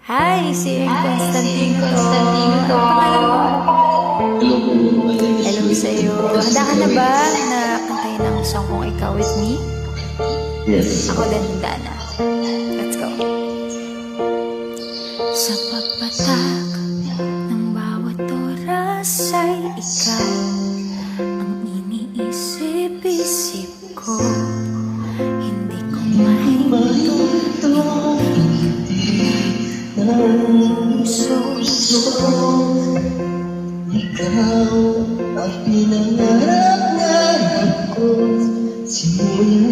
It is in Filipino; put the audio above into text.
Hi, si Constantino to. Hello po. Hello sa'yo. Handa ka na ba na kantayin ang song kong Ikaw With Me? Yes. Ako din, handa na. Let's go. Sa pagpatak ng bawat oras ay ikaw ang iniisip-isip ko. Hindi ko mahinto Ikaw ang pinangarap-ngarap ko simula